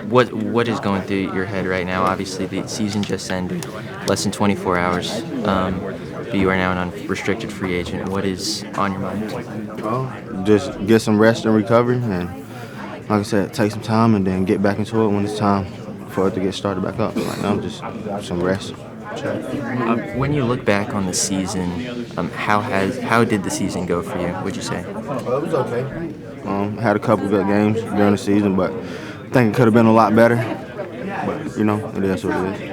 what is going through your head right now? Obviously, the season just ended, less than 24 hours. But you are now an unrestricted free agent. What is on your mind? Just get some rest and recovery, and like I said, take some time and then get back into it when it's time for it to get started back up. Right now, just some rest. When you look back on the season, how did the season go for you? Would you say? It was okay. Had a couple good games during the season, but I think it could have been a lot better. But it is what it is.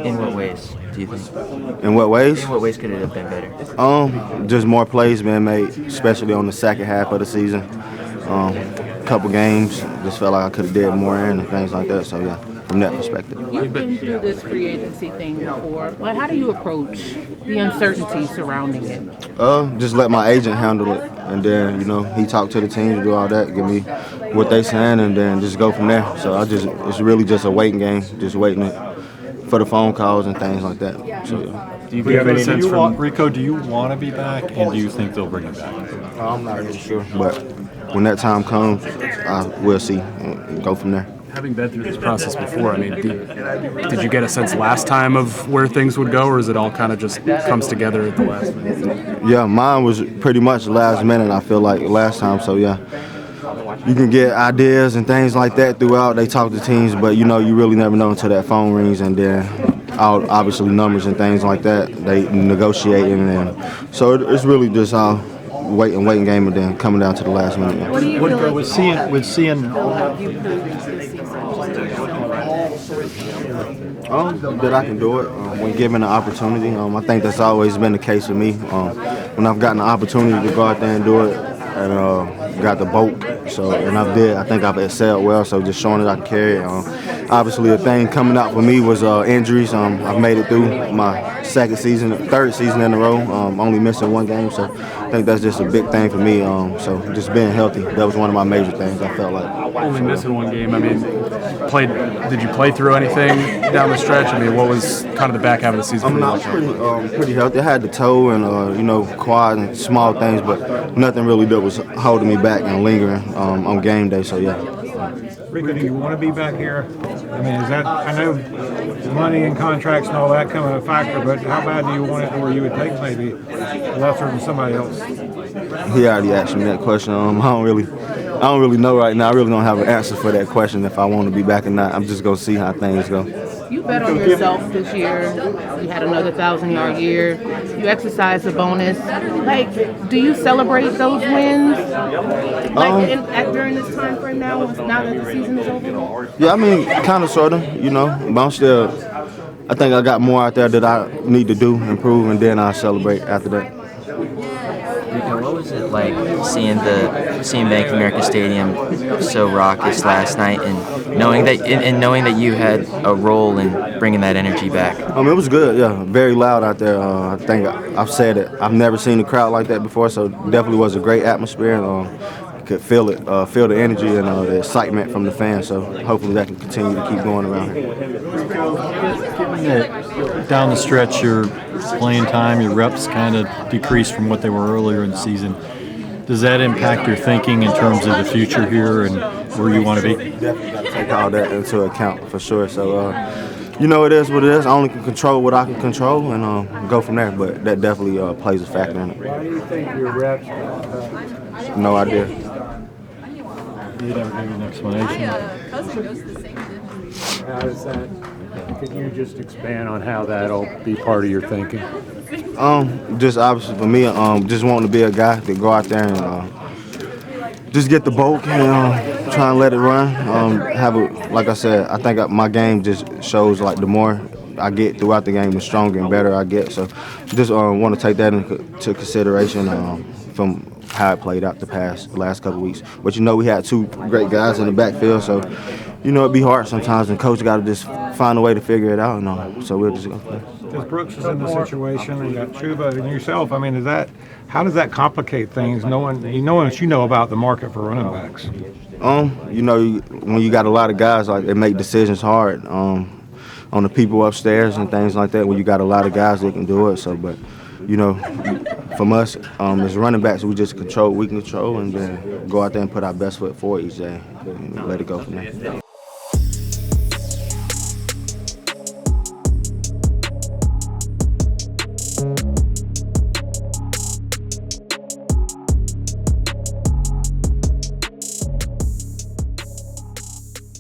In what ways do you think? In what ways? In what ways could it have been better? Just more plays being made, especially on the second half of the season. Couple games, just felt like I could have did more in and things like that. So yeah, from that perspective. You've been through this free agency thing before. Like, how do you approach the uncertainty surrounding it? Just let my agent handle it, and then he talked to the team to do all that, give me what they saying, and then just go from there. So it's really just a waiting game, just waiting for the phone calls and things like that. So yeah. Do you have any sense from Rico? Do you want to be back, and do you think they'll bring him back? I'm not really sure, but when that time comes, we'll see and go from there. Having been through this process before, I mean, did you get a sense last time of where things would go, or is it all kind of just comes together at the last minute? Yeah, mine was pretty much last minute, I feel like, last time. So, yeah, you can get ideas and things like that throughout. They talk to teams, but, you really never know until that phone rings, and then obviously numbers and things like that, they negotiating. And so it's really just waiting game, and then coming down to the last minute. What do you feel like with seeing that I can do it when given the opportunity. I think that's always been the case for me. When I've gotten the opportunity to go out there and do it, and got the bulk. So, and I think I've excelled well. So just showing that I can carry it. Obviously, the thing coming out for me was injuries. I've made it through my third season in a row, only missing one game. So I think that's just a big thing for me. So just being healthy, that was one of my major things. I felt like only missing one game. I mean, did you play through anything down the stretch? I mean, what was kind of the back half of the season? I'm not pretty healthy. I had the toe and quad and small things, but nothing really that was holding me back and lingering on game day. So yeah. Rico, do you want to be back here? I mean, I know money and contracts and all that come a factor, but how bad do you want it to where you would take maybe lesser than somebody else? He already asked me that question. I don't really know right now. I really don't have an answer for that question if I want to be back or not. I'm just going to see how things go. You bet on yourself this year. You had another 1,000-yard year. You exercised the bonus. Like, do you celebrate those wins? During this time frame now that the season is over? Yeah, I mean, kind of, sort of, but I'm still, I think I got more out there that I need to do, improve, and then I'll celebrate after that. Rico, what was it like seeing Bank of America Stadium so raucous last night, and knowing that you had a role in bringing that energy back? It was good, yeah. Very loud out there. I think I've said it. I've never seen a crowd like that before, so definitely was a great atmosphere. Could feel it, feel the energy and the excitement from the fans. So hopefully that can continue to keep going around here. Given that down the stretch, your playing time, your reps kind of decreased from what they were earlier in the season, does that impact your thinking in terms of the future here and where you want to be? Definitely got to take all that into account for sure. So, it is what it is. I only can control what I can control and go from there. But that definitely plays a factor in it. Why do you think your reps? No idea. You never gave an explanation. My cousin goes to the same gym. How does that? Can you just expand on how that'll be part of your thinking? Just obviously for me, just wanting to be a guy to go out there and just get the bulk and try and let it run. Like I said, I think my game just shows like the more I get throughout the game, the stronger and better I get. So just want to take that into consideration from how it played out the last couple of weeks. But we had two great guys in the backfield, so it'd be hard sometimes, and coach got to just find a way to figure it out. So we'll just go from there. As Brooks is in the situation, and you got Chuba and yourself, I mean, how does that complicate things, knowing what you know about the market for running backs? When you got a lot of guys, like, they make decisions hard on the people upstairs and things like that. When you got a lot of guys that can do it, but. From us, as running backs, we just control what we can control and then go out there and put our best foot forward each day and let it go from there.